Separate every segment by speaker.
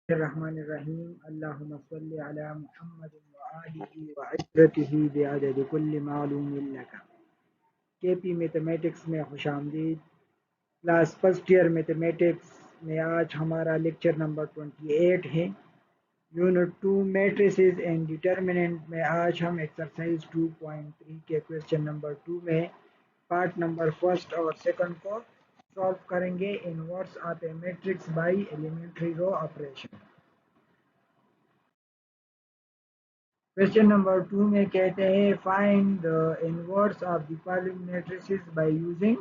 Speaker 1: रहमानिर्रहीम अल्लाहुम्मा सल्लि अला मुहम्मद व आलिहि व इत्रतिहि बिअदद कुल्लि मालूमिन लका। केपी मैथमेटिक्स में खुशामदीद। क्लास फर्स्ट ईयर मैथमेटिक्स में आज हमारा लेक्चर नंबर 28 है। यूनिट 2 मैट्रिसेस एंड डिटर्मिनेंट में आज हम एक्सरसाइज 2.3 के क्वेश्चन नंबर 2 में पार्ट नंबर फर्स्ट और सेकंड को सॉल्व करेंगे। Inverse of a matrix by elementary row operation. Question number 2 में कहते हैं find the inverse of the following matrices by using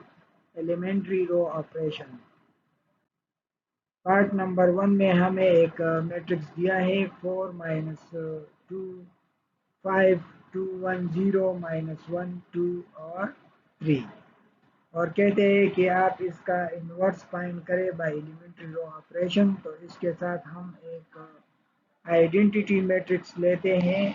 Speaker 1: elementary row operation. Part number 1 में हमें एक मैट्रिक्स दिया है 4 माइनस 2 5 2 1 0 माइनस 1 2 और 3 और कहते हैं कि आप इसका इनवर्स फाइंड करें बाय एलिमेंट्री रो ऑपरेशन। तो इसके साथ हम एक आइडेंटिटी मैट्रिक्स लेते हैं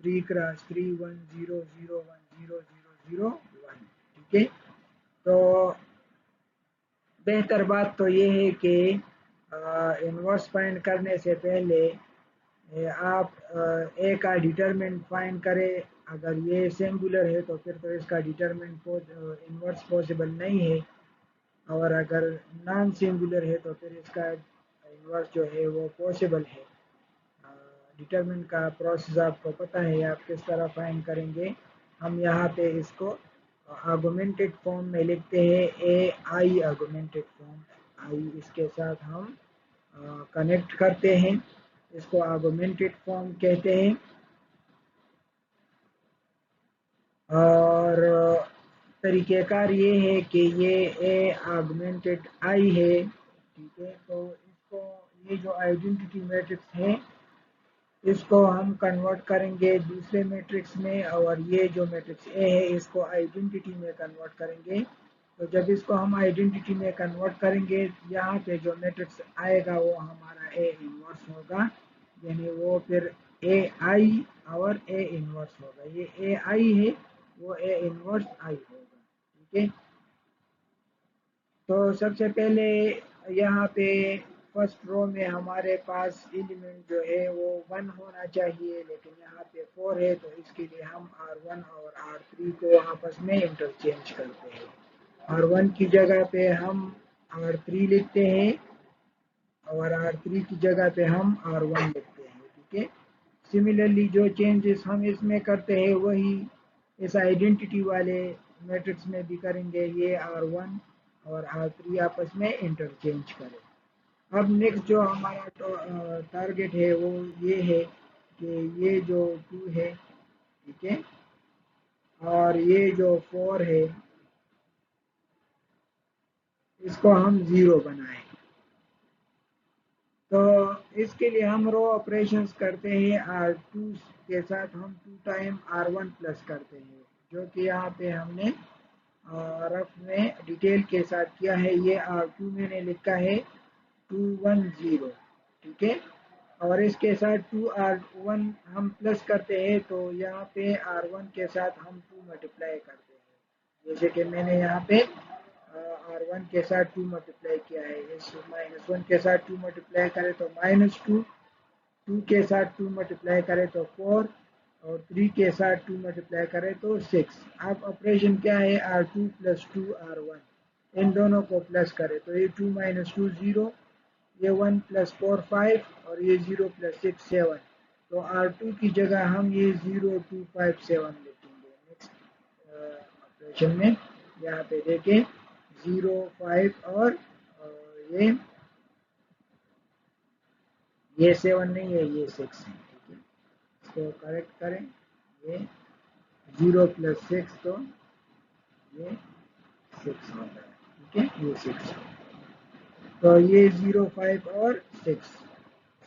Speaker 1: 3 क्रॉस 3 1 0 0 1 0 0 0 1। ठीक है, तो बेहतर बात तो ये है कि इनवर्स फाइंड करने से पहले आप ए का डिटरमिनेंट फाइंड करें। अगर ये सिंगुलर है तो फिर तो इसका डिटरमिनेंट इनवर्स पॉसिबल नहीं है, और अगर नॉन सिंगुलर है तो फिर इसका इनवर्स जो है वो पॉसिबल है। डिटरमिनेंट का प्रोसेस आपको पता है, आप किस तरह फाइंड करेंगे। हम यहाँ पे इसको आर्गुमेंटेड फॉर्म में लिखते हैं, ए आई आर्गुमेंटेड फॉर्म आई, इसके साथ हम कनेक्ट करते हैं, इसको आर्गुमेंटेड फॉर्म कहते हैं। और तरीक़ेकार ये है कि ये ए आर्गुमेंटेड आई है। ठीक है, तो इसको ये जो आइडेंटिटी मैट्रिक्स है इसको हम कन्वर्ट करेंगे दूसरे मैट्रिक्स में, और ये जो मैट्रिक्स ए है इसको आइडेंटिटी में कन्वर्ट करेंगे। तो जब इसको हम आइडेंटिटी में कन्वर्ट करेंगे, यहाँ पे जो मैट्रिक्स आएगा वो हमारा ए इनवर्स होगा, यानी वो फिर ए आई और ए इनवर्स होगा। ये ए आई है, वो ए इनवर्स आई होगा। ठीक है, तो सबसे पहले यहाँ पे फर्स्ट रो में हमारे पास एलिमेंट जो है वो 1 होना चाहिए, लेकिन यहाँ पे 4 है, तो इसके लिए हम R1 और R3 को आपस में इंटरचेंज करते हैं। R1 की जगह पे हम R3 लिखते हैं और R3 की जगह पे हम R1 लिखते हैं। ठीक है, सिमिलरली जो चेंजेस हम इसमें करते हैं वही इस आइडेंटिटी वाले मैट्रिक्स में भी करेंगे। ये R1 और R3 आपस में इंटरचेंज करें। अब नेक्स्ट जो हमारा टारगेट है वो ये है कि ये जो 2 है, ठीक है, और ये जो 4 है इसको हम 0 बनाएं। तो इसके लिए हम रो ऑपरेशंस करते हैं। R2 के साथ हम 2 टाइम R1 प्लस करते हैं, जो कि यहाँ पे हमने रफ में डिटेल के साथ किया है। ये R2 मैंने लिखा है 210। ठीक है, और इसके साथ 2R1 हम प्लस करते हैं, तो यहाँ पे R1 के साथ हम 2 मल्टीप्लाई करते हैं। जैसे कि मैंने यहाँ पे R1 के साथ 2 मल्टीप्लाई किया है, इस -1 के साथ 2 मल्टीप्लाई करें तो -2, 2 के साथ 2 मल्टीप्लाई करें तो 4, और 3 के साथ 2 मल्टीप्लाई करें तो 6। अब ऑपरेशन क्या है, R2 प्लस 2R1, इन दोनों को प्लस करें तो ये 2 माइनस 2 0, ये 1 प्लस 4 5, और ये 0 प्लस 6 7। तो R2 की जगह हम ये 0 2 5 7 लिखेंगे। नेक्स्ट ऑपरेशन में यहाँ पे देखें 0 5 और ये 7 नहीं है, ये 6 है। ठीक है, इसको करेक्ट करें, ये 0 प्लस 6 तो ये 6 होता है। ठीक है, ये 6, तो ये 0 5 और 6।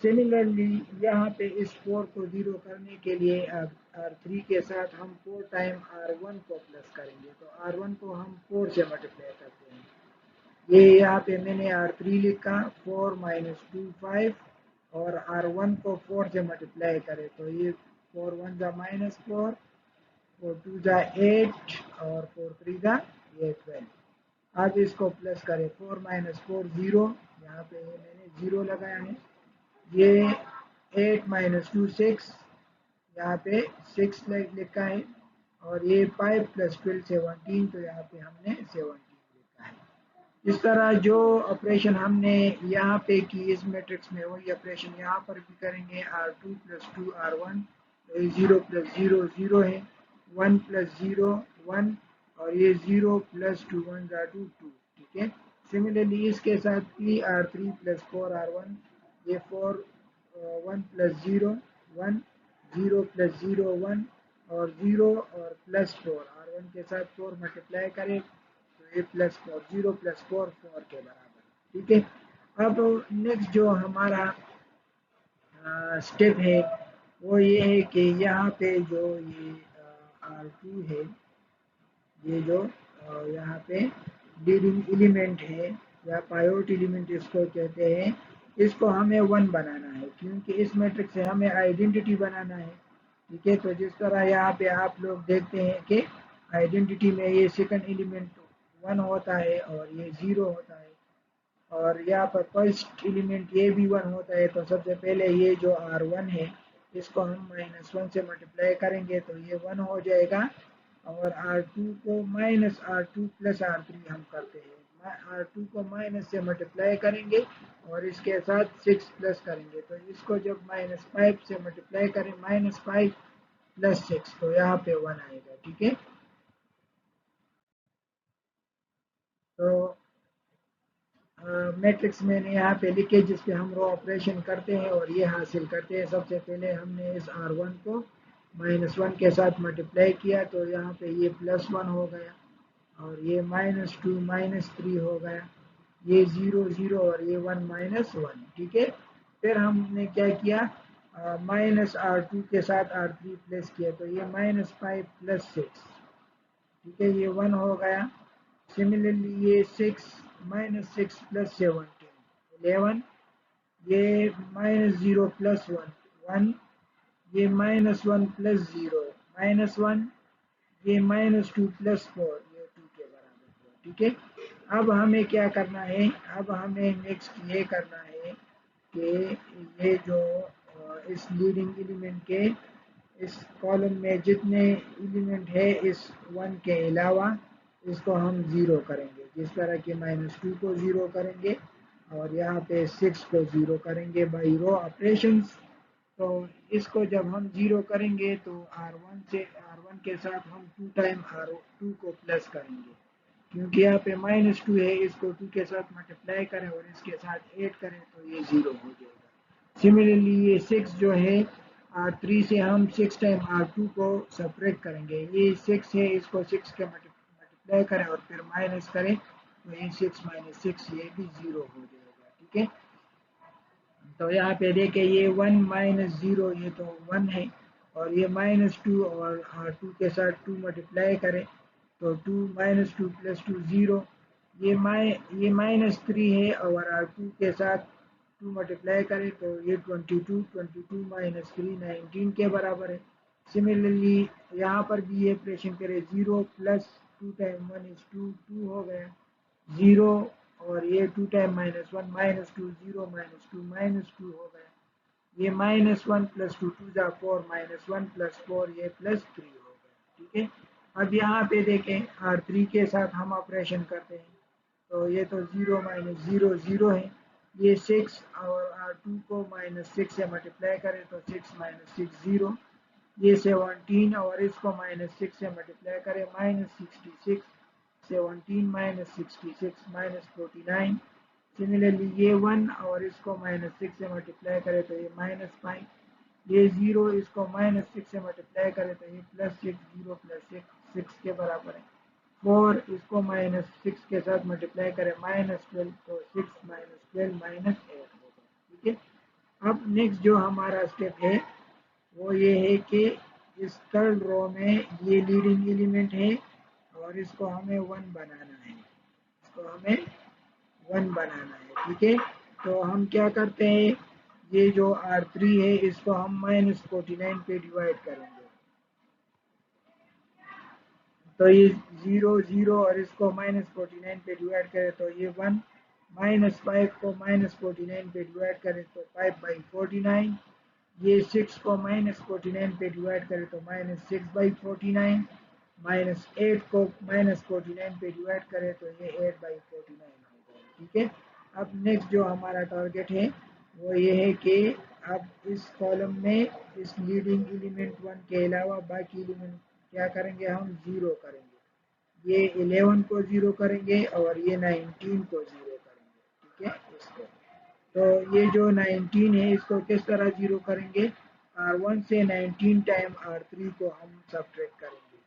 Speaker 1: सिमिलरली यहाँ पे इस 4 को 0 करने के लिए R3 के साथ हम 4 टाइम R1 को प्लस करेंगे, तो R1 को हम 4 से मल्टीप्लाई करते हैं। ये यहाँ पे मैंने R3 लिखा 4 माइनस 2 5, और R1 को 4 से मल्टीप्लाई करें तो ये 4 1 जा -4, 4 2 जा 8, और 4 3 जा ये 12। अब इसको प्लस करें, 4 माइनस 4 0, यहाँ पे ये मैंने 0 लगाया है। ये 8 माइनस 2 6, यहाँ पे 6 लिखा है। और ये 5 प्लस 12 17, तो यहाँ पे हमने 17 लिखा है। इस तरह जो ऑपरेशन हमने यहाँ पे की इस मैट्रिक्स में, वही ऑपरेशन यहाँ पर भी करेंगे। R2 प्लस 2 R1, तो ये 0 प्लस 0 0 है, 1 प्लस 0 1, और ये 0 प्लस 2 1 2 2, ठीक है। सिमिलरली इसके साथ भी R3 प्लस 4 R1, ये 4 1 प्लस 0 1, 0 प्लस 0 1, और 0 और प्लस 4 R1 के साथ 4 मल्टीप्लाई करें तो ये प्लस 4, 0 प्लस 4 4 के बराबर, ठीक है। अब नेक्स्ट जो हमारा स्टेप है वो ये है कि यहाँ पे जो ये R2 है, ये जो यहाँ पे लीडिंग एलिमेंट है या पाइवट एलिमेंट इसको कहते हैं, इसको हमें 1 बनाना है, क्योंकि इस मैट्रिक्स से हमें आइडेंटिटी बनाना है, ठीक है। तो जिस तरह यहाँ पे आप लोग देखते हैं कि आइडेंटिटी में ये सेकंड एलिमेंट 1 होता है और ये 0 होता है, और यहाँ पर फर्स्ट एलिमेंट ये भी 1 होता है। तो सबसे पहले ये जो R1 है, इसको हम -1 से मल्टीप्लाई करेंगे तो ये 1 हो जाएगा, और R2 को -R2 प्लस R3 हम करते हैं। R2 को माइनस से मल्टीप्लाई करेंगे और इसके साथ 6 प्लस करेंगे, तो इसको जब -5 से मल्टीप्लाई करें, -5 प्लस 6, तो यहाँ पे 1 आएगा, ठीक है। तो मैट्रिक्स मैंने यहाँ पे लिखे जिस पे हम रो ऑपरेशन करते हैं और ये हासिल करते हैं। सबसे पहले हमने इस R1 को -1 के साथ मल्टीप्लाई किया, तो यहाँ पे ये +1 हो गया, और ये -2 -3 हो गया, ये 0 0 और ये 1 -1, ठीक है। फिर हमने क्या किया, -R2 के साथ R3 प्लस किया, तो ये -5 प्लस 6, ठीक है, ये 1 हो गया। सिमिलरली ये 6 -6 प्लस 17 11, ये -0 प्लस 1 1, ये -1 प्लस 0 -1, ये -2 प्लस 4, ये 2 के बराबर हुआ, ठीक है। अब हमें क्या करना है, अब हमें नेक्स्ट ये करना है कि ये जो इस लीडिंग एलिमेंट के इस कॉलम में जितने एलिमेंट है इस 1 के अलावा, इसको हम 0 करेंगे, जिस तरह कि -2 को 0 करेंगे और यहाँ पे 6 को 0 करेंगे बाई रो ऑपरेशंस। तो इसको जब हम 0 करेंगे तो R1 के साथ हम 2 टाइम R2 को प्लस करेंगे, क्योंकि यहाँ पे -2 है, इसको 2 के साथ मल्टीप्लाई करें और इसके साथ 8 करें तो ये 0 हो जाएगा। सिमिलरली ये 6 जो है, R3 से हम 6 टाइम R2 को सेपरेट करेंगे, ये 6 है, इसको 6 के मल्टीप्लाई करें और फिर माइनस करें तो ये 6 - 6 ये भी 0 हो जाएगा, ठीक है। तो यहाँ पे देखें ये 1 -0 ये तो 1 है, और ये -2 और R2 के साथ 2 मल्टीप्लाई करें तो 2 -2 प्लस 2 0, ये -3 है और R2 के साथ 2 मल्टीप्लाई करें तो ये 22 22 -3 19 के बराबर है। सिमिलरली यहाँ पर भी ये ऑपरेशन करें, 0 प्लस 2 टाइम 1 इज 2 2 हो गया, 0 और ये 2 टाइम -1 -2 0 -2 -2 हो गया, ये -1 प्लस 2 2 जा 4 -1 प्लस 4 ये +3 हो गया, ठीक है। अब यहाँ पे देखें R3 के साथ हम ऑपरेशन करते हैं, तो ये तो 0 -0 0 है, ये 6 और R2 को -6 से मल्टीप्लाई करें तो 6 -6 0, ये 17 और इसको -6 से मल्टीप्लाई करें -66, 17 -66 -49। सिमिलरली ये 1 और इसको -6 से मल्टीप्लाई करें तो ये -5, ये 0 इसको -6 से मल्टीप्लाई करें तो ये +6 0 +6 6 के बराबर है। 4 इसको -6 के साथ मल्टीप्लाई करें -12 तो 6 -12 -8 होगा, ठीक है। अब नेक्स्ट जो हमारा स्टेप है वो ये है कि इस थर्ड रो में ये लीडिंग एलिमेंट है और इसको हमें 1 बनाना है, इसको हमें 1 बनाना है, ठीक है। तो हम क्या करते हैं, ये जो R3 है इसको हम -49 पे डिवाइड करेंगे, तो ये 0 0 और इसको -49 पे डिवाइड करें तो ये 1, -5 को -49 पे डिवाइड करें तो 5/49, ये 6 को -49 पे डिवाइड करें तो -6/49, -8 को -49 पे डिवाइड करें तो ये 8/49 हो जाएगा। ठीक है, अब नेक्स्ट जो हमारा टारगेट है वो ये है कि अब इस कॉलम में इस लीडिंग एलिमेंट 1 के अलावा बाकी एलिमेंट क्या करेंगे, हम 0 करेंगे। ये 11 को 0 करेंगे और ये 19 को 0 करेंगे। ठीक है, इसको तो ये जो 19 है इसको किस तरह 0 करेंगे, R1 से 19 टाइम R3 को हम सब्ट्रैक्ट करेंगे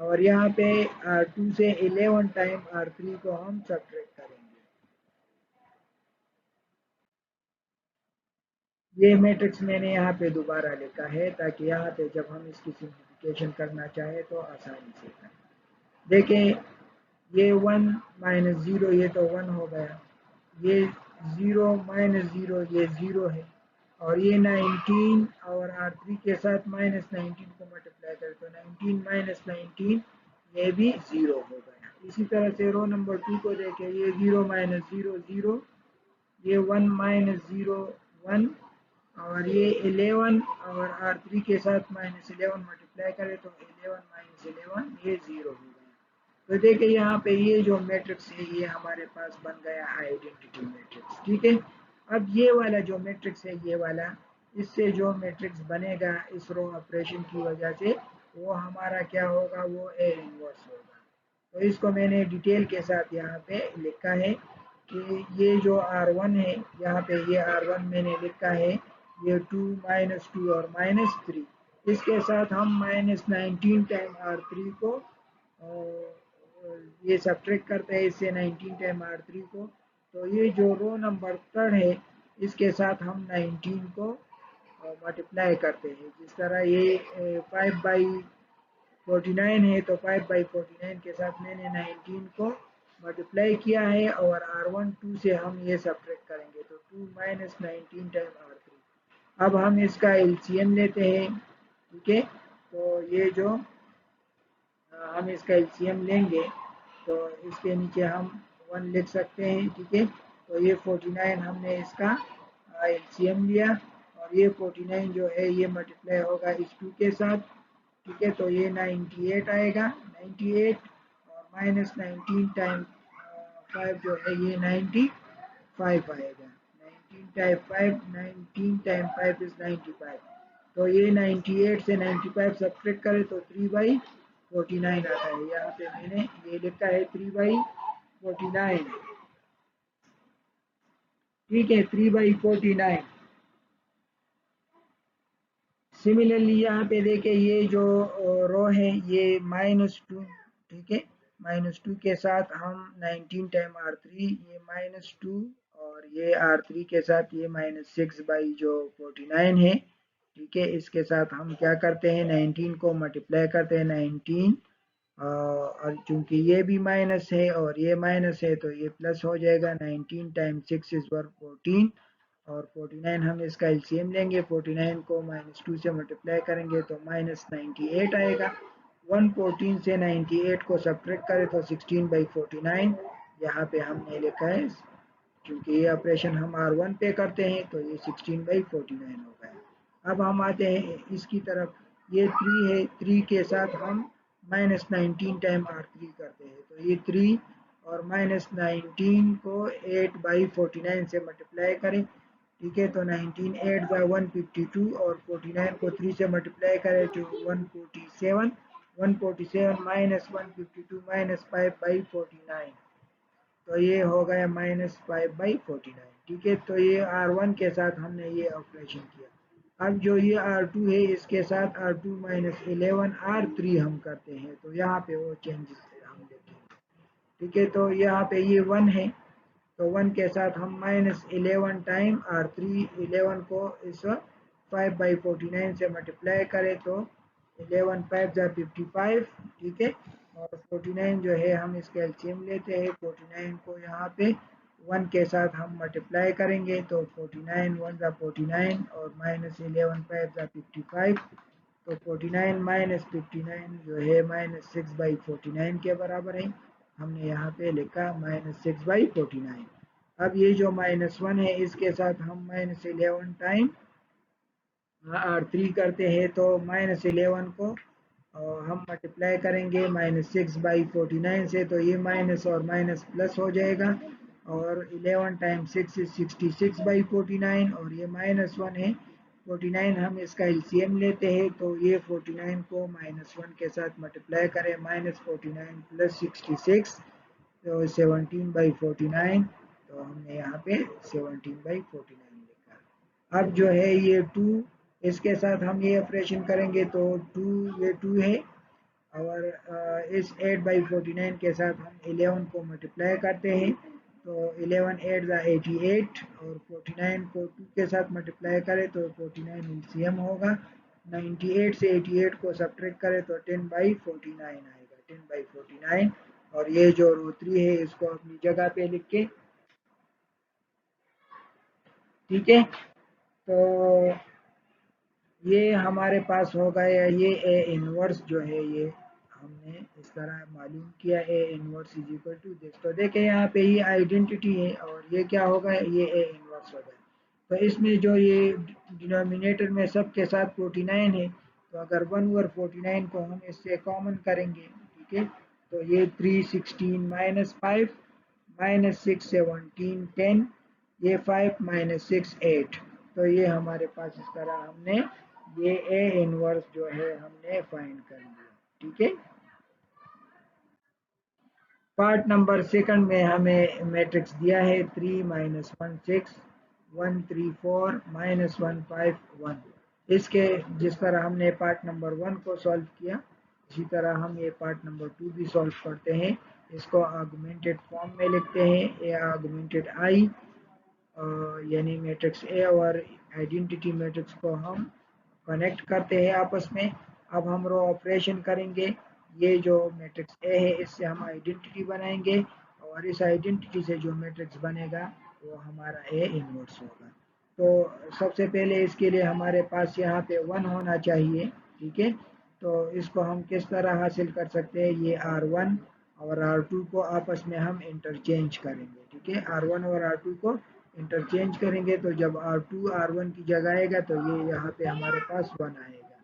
Speaker 1: और यहाँ पे R2 से 11 टाइम R3 को हम सब्ट्रैक्ट करेंगे। ये मैट्रिक्स मैंने यहाँ पे दोबारा लिखा है ताकि यहाँ पे जब हम इसकी सिंप्लीफिकेशन करना चाहे तो आसानी से करें। देखें, ये 1 - 0 ये तो 1 हो गया, ये 0 - 0 ये 0 है और ये 19 और R3 के साथ -19 को मल्टीप्लाई करें तो 19 - 19 ये भी 0 हो गया। इसी तरह से रो नंबर 2 को देखें, ये 0 - 0 0, ये 1 - 0 1 और ये 11 और R3 के साथ -11 मल्टीप्लाई करें तो 11 - 11 ये 0 हो गया। तो देखिए यहाँ पे ये जो मैट्रिक्स है ये हमारे पास बन गया आइडेंटिटी मैट्रिक्स। ठीक है, अब ये वाला जो मैट्रिक्स है ये वाला, इससे जो मैट्रिक्स बनेगा इस रो ऑपरेशन की वजह से वो हमारा क्या होगा, वो ए इनवर्स होगा। तो इसको मैंने डिटेल के साथ यहाँ पे लिखा है कि ये जो R1 है, यहाँ पे ये R1 मैंने लिखा है, ये 2 -2 और -3, इसके साथ हम -19 टाइम R3 को ये सब्ट्रैक्ट करते हैं इससे 19 टाइम R3 को। तो ये जो रो नंबर 3 है इसके साथ हम 19 को मल्टीप्लाई करते हैं। जिस तरह ये 5/49 है तो 5/49 के साथ मैंने 19 को मल्टीप्लाई किया है और R1 2 से हम ये सब्ट्रैक्ट करेंगे तो 2 - 19 टाइम R3। अब हम इसका एलसीएम लेते हैं। ठीक है, तो ये जो हम इसका एलसीएम लेंगे तो इसके नीचे हम 1 लिख सकते हैं। ठीक है, तो ये 49 हमने इसका एलसीएम लिया और ये 49 जो है ये मल्टीप्लाई होगा इस 2 के साथ। ठीक है, तो ये 98 आएगा, 98 और -19 टाइम 5 जो है ये 95 आएगा। 19 टाइम 5, 19 टाइम 5 इज 95। तो ये 98 से 95 सब्ट्रैक्ट करें तो 3/49 आता है। यहाँ पे मैंने ये लिखा है 3/49। ठीक है, 3/49। सिमिलरली यहाँ पे देखें ये जो रो है ये -2। ठीक है, -2 के साथ हम 19 टाइम R3, ये -2 और ये R3 के साथ ये -6/49 है। ठीक है, इसके साथ हम क्या करते हैं, 19 को मल्टीप्लाई करते हैं 19 और चूंकि ये भी माइनस है और ये माइनस है तो ये प्लस हो जाएगा। 19 टाइम 6 इज 14 और 49 हम इसका एलसीएम लेंगे, 49 को -2 से मल्टीप्लाई करेंगे तो -98 आएगा। 114 से 98 को सब्ट्रैक्ट करें तो 16/49 यहाँ पे हमने लिखा है, क्योंकि ये ऑपरेशन हम R1 पे करते हैं तो ये 16/49 हो गया। अब हम आते हैं इसकी तरफ, ये 3 है, 3 के साथ हम -19 टाइम R3 करते हैं तो ये 3 और -19 को 8/49 से मल्टीप्लाई करें। ठीक है, तो 19 8 बाई 152 और 49 को 3 से मल्टीप्लाई करें तो 147, 147 -152 -5/49 तो ये हो गया -5/49। ठीक है, तो ये R1 के साथ हमने ये ऑपरेशन किया। अब जो ये R2 है इसके साथ R2 - 11 R3 हम करते हैं तो यहाँ पे वो चेंजेस हम देखेंगे। ठीक है, तो यहाँ पे ये 1 है तो 1 के साथ हम -11 टाइम R3, 11 को इस 5/49 से मल्टीप्लाई करें तो 11 5 जा 55। ठीक है, और 49 जो है हम इसके एलसीएम लेते हैं, 49 को यहाँ पे 1 के साथ हम मल्टीप्लाई करेंगे तो 49 1 जा 49 और -11 5 जा 55 तो 49 - 59 जो है -6/49 के बराबर है। हमने यहाँ पे लिखा -6/49। अब ये जो -1 है इसके साथ हम -11 टाइम R3 करते हैं, तो -11 को हम मल्टीप्लाई करेंगे -6/49 से, तो ये माइनस और माइनस प्लस हो जाएगा, और 11 टाइम 6 इज 66/49, और ये -1 है 49, हम इसका एलसीएम लेते हैं, तो ये 49 को -1 के साथ मल्टीप्लाई करें, -49 + 66, तो 17/49, तो हमने यहाँ पे 17/49 लिखा। अब जो है ये 2, इसके साथ हम ये ऑपरेशन करेंगे, तो 2, ये 2 है, और इस 8/49 के साथ हम 11 को मल्टीप्लाई करते हैं, तो 11 8 ज़ा 88, और 49 को 2 के साथ मल्टीप्लाई करें तो 49 एलसीएम होगा, 98 से 88 को सब्ट्रैक्ट करें तो 10/49 आएगा, 10/49, और ये जो रो 3 है इसको अपनी जगह पे लिख के, ठीक है। तो ये हमारे पास हो गया, ये ए इनवर्स जो है ये हमने इस तरह मालूम किया, A inverse is equal to this. तो देखें यहाँ पे ये आइडेंटिटी है, और ये क्या होगा, ये ए इनवर्स हो गया। तो इसमें जो ये डिनोमिनेटर में सब के साथ 49 है, तो अगर 1/49 को हम इससे कॉमन करेंगे, ठीक है, तो ये 316 -5 -6 17 10, ये 5 -6 8, तो ये हमारे पास इस तरह हमने ये ए इनवर्स जो है हमने फाइंड कर लिया, ठीक है। पार्ट नंबर सेकंड में हमें मैट्रिक्स दिया है 3 -1 6 1 3 4 -1 5 1। इसके जिस तरह हमने पार्ट नंबर 1 को सॉल्व किया, इसी तरह हम ये पार्ट नंबर 2 भी सॉल्व करते हैं। इसको आर्गुमेंटेड फॉर्म में लिखते हैं, ए आर्गुमेंटेड आई, यानी मैट्रिक्स ए और आइडेंटिटी मैट्रिक्स को हम कनेक्ट करते हैं आपस में। अब हम रो ऑपरेशन करेंगे, ये जो मैट्रिक्स ए है इससे हम आइडेंटिटी बनाएंगे, और इस आइडेंटिटी से जो मैट्रिक्स बनेगा वो हमारा ए इनवर्स होगा। तो सबसे पहले इसके लिए हमारे पास यहाँ पे 1 होना चाहिए, ठीक है। तो इसको हम किस तरह हासिल कर सकते हैं, ये R1 और R2 को आपस में हम इंटरचेंज करेंगे, ठीक है। R1 और R2 को इंटरचेंज करेंगे, तो जब R2 R1 की जगह आएगा तो ये यहाँ पे हमारे पास 1 आएगा,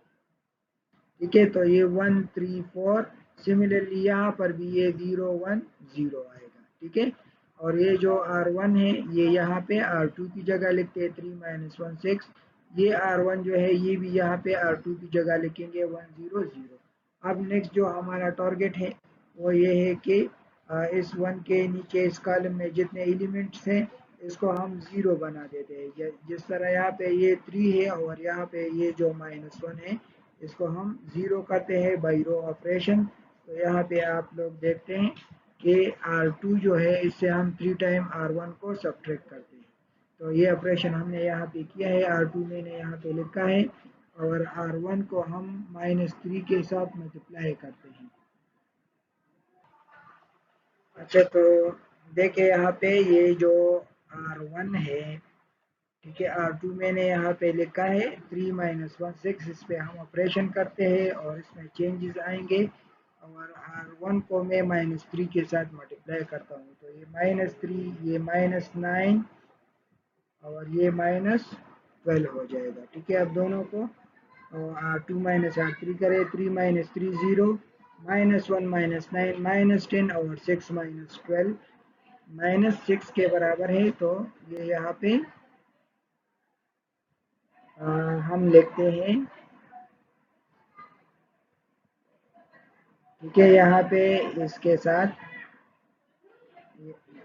Speaker 1: ठीक है। तो ये 1 3 4, सिमिलरली यहाँ पर भी ये 0 1 0 आएगा, ठीक है। और ये जो R1 है ये यहाँ पे R2 की जगह लिखते हैं 3 -1 6, ये R1 जो है ये भी यहाँ पे R2 की जगह लिखेंगे 1 0 0। अब नेक्स्ट जो हमारा टारगेट है वो ये है कि इस 1 के नीचे इस कॉलम में जितने एलिमेंट्स हैं इसको हम 0 बना देते हैं। जिस तरह यहाँ पे ये 3 है और यहाँ पे ये जो -1 है इसको हम 0 करते हैं बाई रो ऑपरेशन। तो यहाँ पे आप लोग देखते हैं कि R2 जो है इससे हम 3 टाइम R1 को सब्ट्रैक्ट करते हैं। तो ये ऑपरेशन हमने यहाँ पे किया है, R2 मैंने यहाँ पे लिखा है, और R1 को हम -3 के साथ मल्टीप्लाई करते हैं। अच्छा, तो देखिए यहाँ पे ये जो R1 है, ठीक है, R2 मैंने यहाँ पे लिखा है 3 -1 6, इस पे हम ऑपरेशन करते हैं और इसमें चेंजेस आएंगे, और R1 को मैं -3 के साथ मल्टीप्लाई करता हूँ, तो ये -3, ये -9, और ये -12 हो जाएगा, ठीक है। अब दोनों को R2 -R3 करें, 3 -3 0, -1 -9 -10, और 6 -12 -6 के बराबर है, तो ये यहाँ पे हम लिखते हैं, ठीक है। यहाँ पे इसके साथ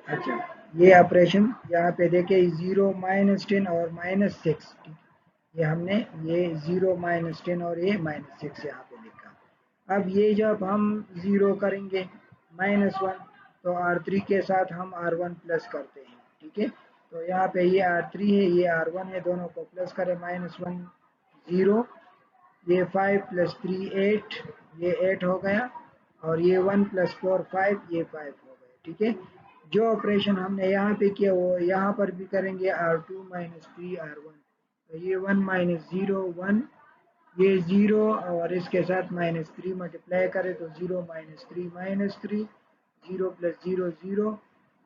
Speaker 1: अच्छा, ये ऑपरेशन यहाँ पे देखिए 0 -10 और -6, ये हमने ये 0 -10 और ये -6 यहाँ पे लिखा। अब ये जब हम 0 करेंगे -1, तो R3 के साथ हम R1 प्लस करते हैं, ठीक है। तो यहाँ पे ये R3 है, ये R1 है, दोनों को प्लस करें, -1 0, ये 5 + 3 8, ये 8 हो गया, और ये 1 + 4 5, ये 5 हो गए, ठीक है। जो ऑपरेशन हमने यहाँ पे किया वो यहाँ पर भी करेंगे, R2 -3 R1, तो ये 1 -0 1, ये 0 और इसके साथ -3 मल्टीप्लाई करें तो 0 -3 -3, 0 + 0 0,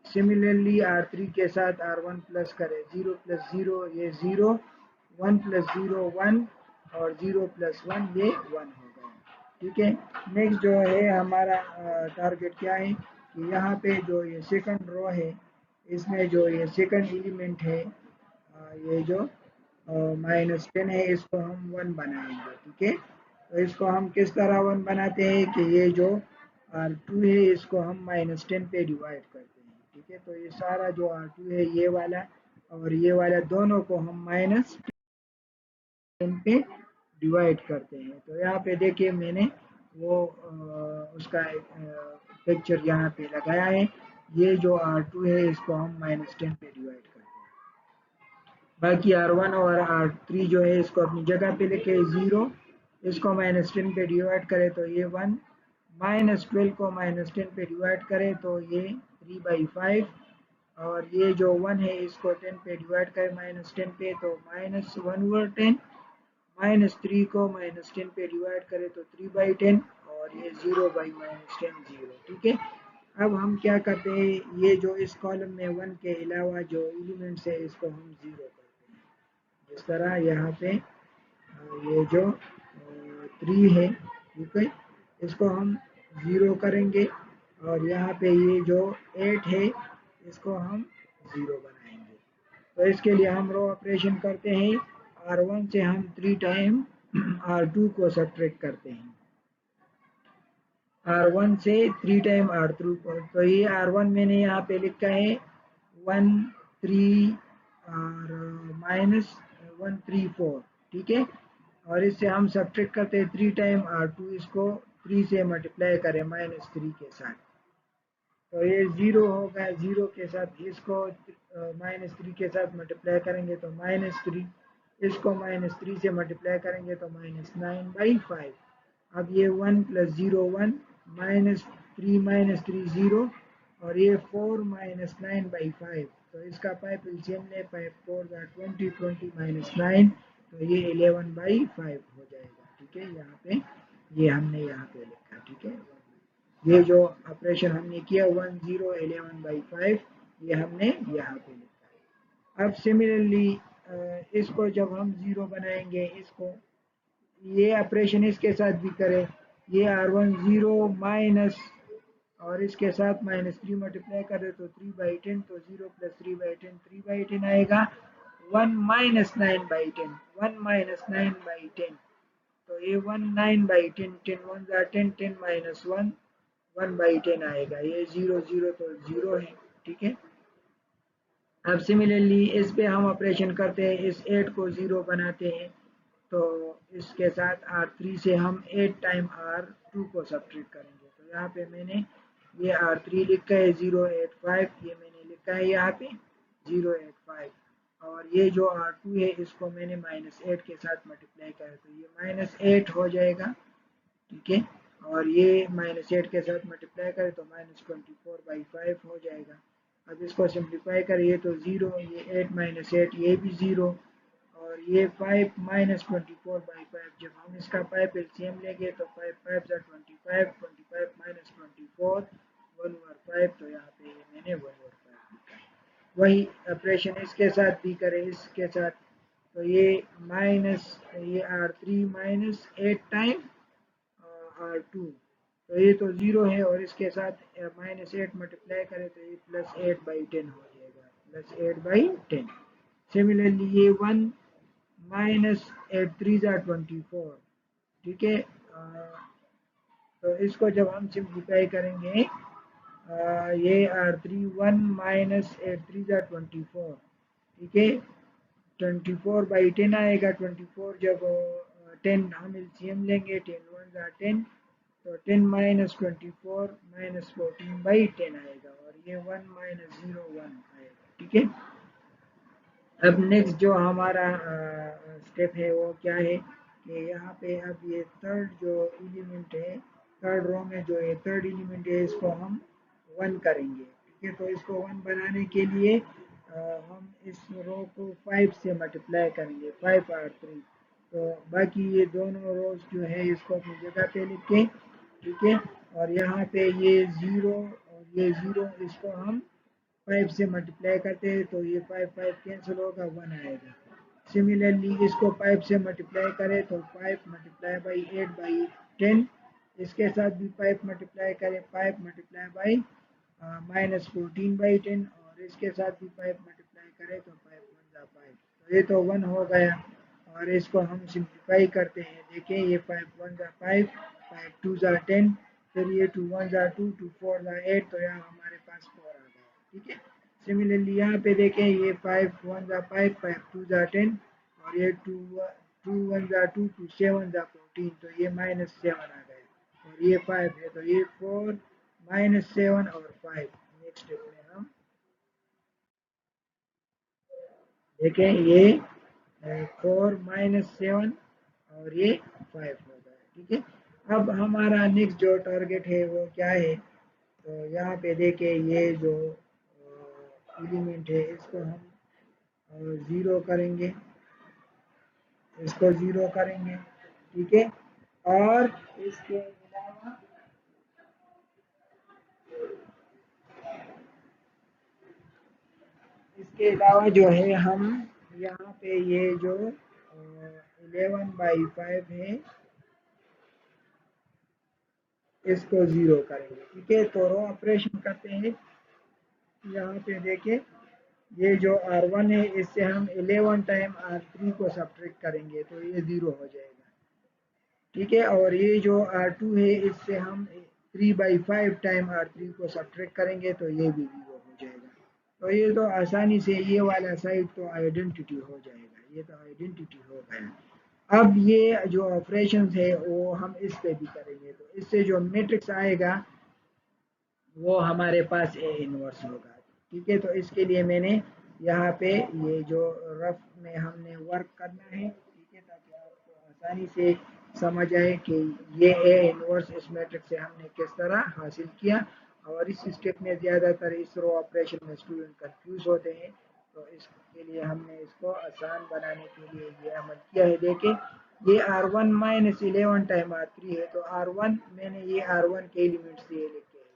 Speaker 1: सिमिलरली R3 के साथ R1 प्लस करें, 0 प्लस 0 ये 0, 1 प्लस 0 1 और 0 प्लस 1 ये 1 हो गया। ठीक है, नेक्स्ट जो है हमारा टारगेट क्या है कि यहाँ पे जो ये सेकंड रो है इसमें जो ये सेकंड एलिमेंट है ये जो -10 है इसको हम 1 बनाएंगे। ठीक है, तो इसको हम किस तरह 1 बनाते हैं कि ये जो R2 है इसको हम -10 पे डिवाइड करते हैं। ठीक है, तो ये सारा जो R2 है ये वाला और ये वाला दोनों को हम -10 पे डिवाइड करते हैं। तो यहाँ पे देखिए मैंने वो उसका पिक्चर यहाँ पे लगाया है। ये जो R2 है इसको हम -10 पे डिवाइड करते हैं। बाकी R1 और R3 जो है इसको अपनी जगह पे लिखे 0, इसको -10 पे डिवाइड करें तो ये 1, -12 को -10 पे डिवाइड करें तो ये 3/5 और ये जो 1 है इसको 10 पे डिवाइड करें -10 पे तो -1/10, -3 को -10 पे डिवाइड करें तो 3/10 और ये 0/-10 0। ठीक है, अब हम क्या करते हैं ये जो इस कॉलम में 1 के अलावा जो एलिमेंट्स है इसको हम 0 करते हैं। जिस तरह यहाँ पे ये जो 3 है, ठीक है, इसको हम 0 करेंगे और यहाँ पे ये जो 8 है इसको हम 0 बनाएंगे। तो इसके लिए हम रो ऑपरेशन करते हैं, R1 से हम 3 टाइम R2 को सब्ट्रैक्ट करते हैं, R1 से 3 टाइम R2 को। तो ये R1 मैंने यहाँ पे लिखा है 1 3 और -1 3 4। ठीक है, और इससे हम सब्ट्रैक्ट करते हैं 3 टाइम R2, इसको 3 से मल्टीप्लाई करें -3 के साथ तो ये 0 होगा, 0 के साथ इसको -3 के साथ मल्टीप्लाई करेंगे तो -3, इसको -3 से मल्टीप्लाई करेंगे तो -9/5। अब ये 1 प्लस 0 1, -3 0 और ये 4 -9/5। तो इसका 5 एलसीएम ले, 5 4 20 20 -9 तो ये 11/5 हो जाएगा। ठीक है, यहाँ पे ये हमने यहाँ पे लिखा। ठीक है, ये जो ऑपरेशन हमने किया 1 0 11/5 ये हमने यहाँ पे लिखा है। अब सिमिलरली इसको जब हम 0 बनाएंगे, इसको ये ऑपरेशन इसके साथ भी करें, ये R1 0 माइनस और इसके साथ -3 मल्टीप्लाई करें तो 3/10 तो 0 प्लस 3/10 3/10 आएगा। 1 -9/10 1 -9/10 तो ये 19/10 10 1 10 10 -1 1/10 आएगा। ये 0 0 तो 0 है। ठीक है, अब सिमिलरली इस पे हम ऑपरेशन करते हैं, इस 8 को 0 बनाते हैं तो इसके साथ R3 से हम 8 टाइम R2 को सब्ट्रैक्ट करेंगे। तो यहाँ पे मैंने ये R3 लिखा है 085, ये मैंने लिखा है यहाँ पे 085 और ये जो R2 है इसको मैंने -8 के साथ मल्टीप्लाई करा तो ये -8 हो जाएगा। ठीक है, और ये -8 के साथ मल्टीप्लाई करें तो -24/5 हो जाएगा। अब इसको सिंप्लीफाई करिए तो 0, ये 8 -8 ये भी 0 और ये 5 -24/5। जब हम इसका 5 एलसीएम लेंगे तो 5 5 25 25 -24 1/5 तो यहाँ पे ये मैंने 1/5 लिखा है। वही ऑपरेशन इसके साथ भी करें, इसके साथ तो ये ये R3 -8 टाइम R2 तो ये तो 0 है और इसके साथ -8 मल्टीप्लाई करें तो ये +8/10 हो जाएगा, +8/10। सिमिलरली ये 1 -8 3 24। ठीक है, तो इसको जब हम सिंप्लीफाई करेंगे ये R3 1 -8 3 24। ठीक है, 24/10 आएगा। 24 जब 10 हम एलसीएम लेंगे 10 1 10 तो 10 -24 -14/10 आएगा और ये 1 -0 1 आएगा। ठीक है, अब नेक्स्ट जो हमारा स्टेप है वो क्या है कि यहाँ पे अब ये थर्ड जो एलिमेंट है, थर्ड रो में जो है थर्ड एलिमेंट है इसको हम 1 करेंगे। ठीक है, तो इसको 1 बनाने के लिए हम इस रो को 5 से मल्टीप्लाई करेंगे, 5 R3। तो बाकी ये दोनों रोज जो है इसको अपनी जगह पे लिखें। ठीक है, और यहाँ पे ये 0 और ये 0 इसको हम 5 से मल्टीप्लाई करते हैं तो ये 5 5 कैंसिल होगा, 1 आएगा। सिमिलरली इसको 5 से मल्टीप्लाई करें तो 5 मल्टीप्लाई बाई 8 बाई 10, इसके साथ भी 5 मल्टीप्लाई करें, 5 मल्टीप्लाई बाई -14/10, और इसके साथ भी 5 मल्टीप्लाई करें तो 5 1 जा 5, तो ये तो 1 हो गया। और इसको हम सिंप्लीफाई करते हैं, देखें ये 5 1 जा 5, 5 2 जा 10, फिर ये 2 1 जा 2, 2 4 जा 8, तो यहाँ हमारे पास 4 आ गया। ठीक है, सिमिलरली यहाँ पे देखें ये 5 1 जा 5, 5 2 जा 10, और ये 2 1 जा 2, 2 7 जा 14, तो ये -7 आ गया। और ये 5 है तो ये 4 -7 और 5। नेक्स्ट स्टेप में हम देखें ये 4 -7 और ये 5 हो गया। ठीक है, अब हमारा नेक्स्ट जो टारगेट है वो क्या है, तो यहाँ पे देखें ये जो एलिमेंट है इसको हम ज़ीरो करेंगे, इसको ज़ीरो करेंगे। ठीक है, और इसके अलावा जो है हम यहाँ पे ये जो 11/5 है इसको ज़ीरो करेंगे। ठीक है, तो रो ऑपरेशन करते हैं। यहाँ पे देखें ये जो R1 है इससे हम 11 टाइम R3 को सब्ट्रैक्ट करेंगे तो ये ज़ीरो हो जाएगा। ठीक है, और ये जो R2 है इससे हम 3/5 टाइम R3 को सब्ट्रैक्ट करेंगे तो ये भी ज़ीरो हो जाएगा। तो ये तो आसानी से ये वाला साइड तो आइडेंटिटी हो जाएगा, ये तो आइडेंटिटी हो गया। अब ये जो ऑपरेशंस है वो हम इस पे भी करेंगे, तो इससे जो मैट्रिक्स आएगा वो हमारे पास ए इनवर्स होगा। ठीक है, तो इसके लिए मैंने यहाँ पे ये जो रफ में हमने वर्क करना है, ठीक है, ताकि आपको आसानी से समझ आए कि ये ए इनवर्स इस मैट्रिक्स से हमने किस तरह हासिल किया। और इस स्टेप में ज़्यादातर इस रो ऑपरेशन में स्टूडेंट कंफ्यूज होते हैं, तो इसके लिए हमने इसको आसान बनाने के लिए ये अमल किया है। देखें ये R1 -11 टाइम R3 है, तो R1 मैंने ये R1 के एलिमेंट्स ये लिखे हैं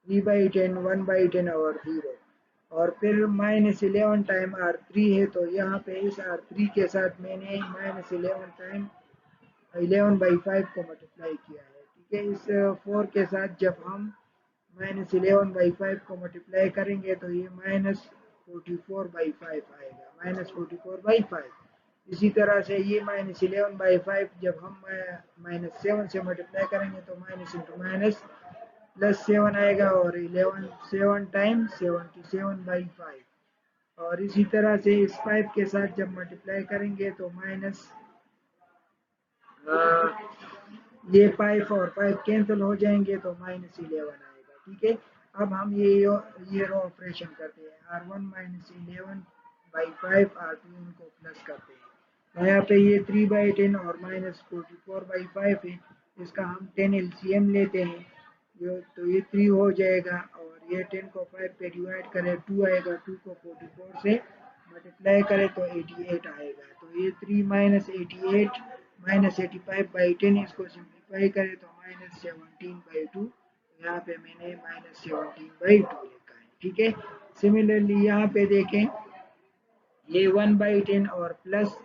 Speaker 1: 3/10, 1/10 और 0, और फिर -11 टाइम R3 है, तो यहाँ पे इस R3 के साथ मैंने -11 टाइम 11/5 को मल्टीप्लाई किया है। ठीक है, इस 4 के साथ जब हम -11/5 को मल्टीप्लाई करेंगे तो ये -44/5 आएगा, -44/5। इसी तरह से ये -11/5 जब हम -7 से मल्टीप्लाई करेंगे तो माइनस इंटू माइनस +7 आएगा, और 11 7 टाइम 77/5। और इसी तरह से इस 5 के साथ जब मल्टीप्लाई करेंगे तो माइनस ये 5 और 5 कैंसिल हो जाएंगे तो -11 आएगा। ठीक है, अब हम ये रो ऑपरेशन करते हैं, R1 -11/5 R2 इनको प्लस करते हैं, तो यहाँ पे ये 3/10 और -44/5 है, इसका हम 10 LCM लेते हैं, तो ये 3 हो जाएगा, और ये 10 को 5 पे डिवाइड करें 2 आएगा, 2 को 44 से मल्टीप्लाई करें तो 88 आएगा। तो ये 3 -88 -85/10, इसको सिंप्लीफाई करें तो -17/2, यहाँ पे मैंने -17/2 लिखा है। ठीक है, सिमिलरली यहाँ पे देखें ये 1/10 और प्लस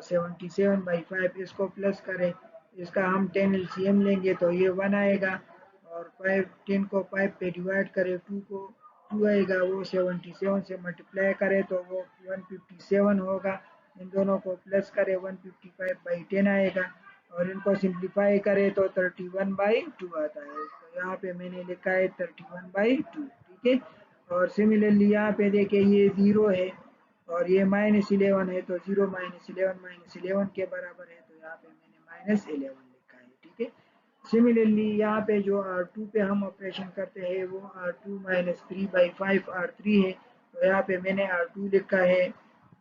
Speaker 1: 77/5, इसको प्लस करें, इसका हम 10 LCM लेंगे तो ये 1 आएगा, और 5 10 को 5 पे डिवाइड करें 2 को 2 आएगा, वो 77 से मल्टीप्लाई करें तो वो 157 होगा, इन दोनों को प्लस करें 155/10 आएगा, और इनको सिंप्लीफाई करें तो 31/2 आता है, तो यहाँ पे मैंने लिखा है 31/2। ठीक है, और सिमिलरली यहाँ पे देखिए ये 0 है और ये -11 है, तो 0 -11 के बराबर है, तो यहाँ पे मैंने -11 लिखा है। ठीक है, सिमिलरली यहाँ पे जो R2 पे हम ऑपरेशन करते हैं वो R2 -3/5 R3 है, तो यहाँ पे मैंने R2 लिखा है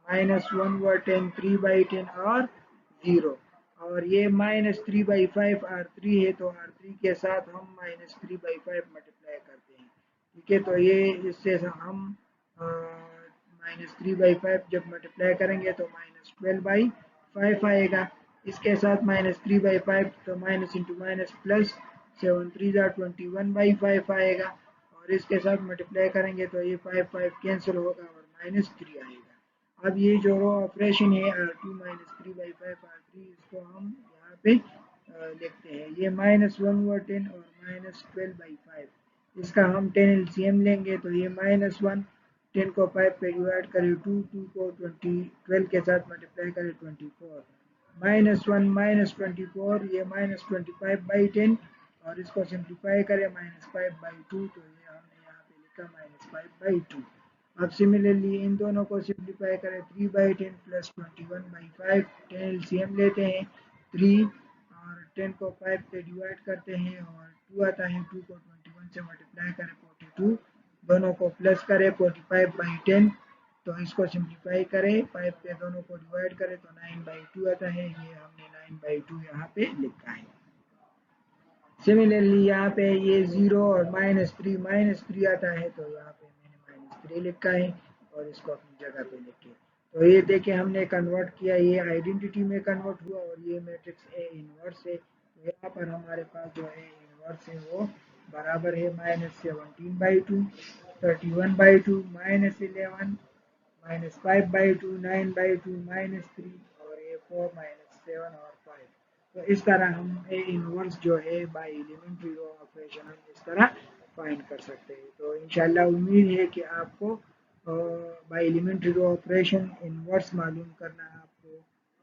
Speaker 1: -1/10 3/10 और 0, और ये -3/5 R3 है, तो R3 के साथ हम -3/5 मल्टीप्लाई करते हैं। ठीक है, तो ये इससे हम -3/5 जब मल्टीप्लाई करेंगे तो -12/5 आएगा, इसके साथ -3/5 तो माइनस इंटू माइनस प्लस 7 3 21/5 आएगा, और इसके साथ मल्टीप्लाई करेंगे तो ये 5 5 कैंसिल होगा और -3 आएगा। अब ये जो रो ऑपरेशन है R2 -3/5 R3, इसको हम यहाँ पे लिखते हैं। ये -1 हुआ 10 और -12/5, इसका हम 10 एलसीएम लेंगे तो ये -1, 10 को 5 पे डिवाइड करें 2, 2 को 12 के साथ मल्टीप्लाई करें 24, -1 -24, ये -25/10 और इसको सिंप्लीफाई करें -5/2, तो ये हमने यहाँ पे लिखा -5/2। अब सिमिलरली इन दोनों को सिंप्लीफाई करें 3/10 प्लस 21/5, 10 एलसीएम लेते हैं 3 और 10 को 5 पे डिवाइड करते हैं और 2 आता है, 2 को 21 से मल्टीप्लाई करें 42, दोनों को प्लस करें 45/10, तो इसको सिंप्लीफाई करें 5 पे दोनों को डिवाइड करें तो 9/2 आता है, ये हमने 9/2 यहाँ पे लिखा है। सिमिलरली यहाँ पे ये 0 और -3 आता है तो यहाँ पे मैंने -3 लिखा है और इसको अपनी जगह पे लिखे। तो ये देखिए हमने कन्वर्ट किया, ये आइडेंटिटी में कन्वर्ट हुआ और ये मैट्रिक्स ए इनवर्स है। तो यहाँ पर हमारे पास जो है इनवर्स है वो बराबर है -17/2, 31/2, -11, -5/2, 9/2, -3 और ये 4, -7 और 5। तो इस तरह हम ए इनवर्स जो है बाय एलिमेंट्री रो ऑपरेशन हम इस तरह फाइंड कर सकते हैं। तो इंशाल्लाह उम्मीद है कि आपको by elementary row operation inverse मालूम करना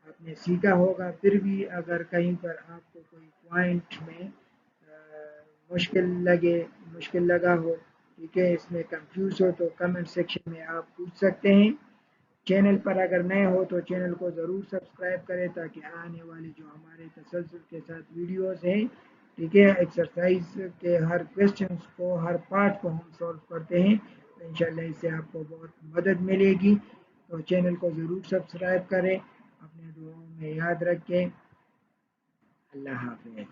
Speaker 1: आपने सीखा होगा। फिर भी अगर कहीं पर आपको कोई पॉइंट में मुश्किल लगा हो, ठीक है, इसमें कंफ्यूज हो, तो कमेंट सेक्शन में आप पूछ सकते हैं। चैनल पर अगर नए हो तो चैनल को ज़रूर सब्सक्राइब करें ताकि आने वाले जो हमारे तसलसल के साथ वीडियोस हैं, ठीक है, एक्सरसाइज के हर क्वेश्चंस को, हर पार्ट को हम सॉल्व करते हैं, तो इंशाल्लाह इससे आपको बहुत मदद मिलेगी। तो चैनल को ज़रूर सब्सक्राइब करें, अपने दुआओं में याद रखें। अल्लाह हाफ़िज़।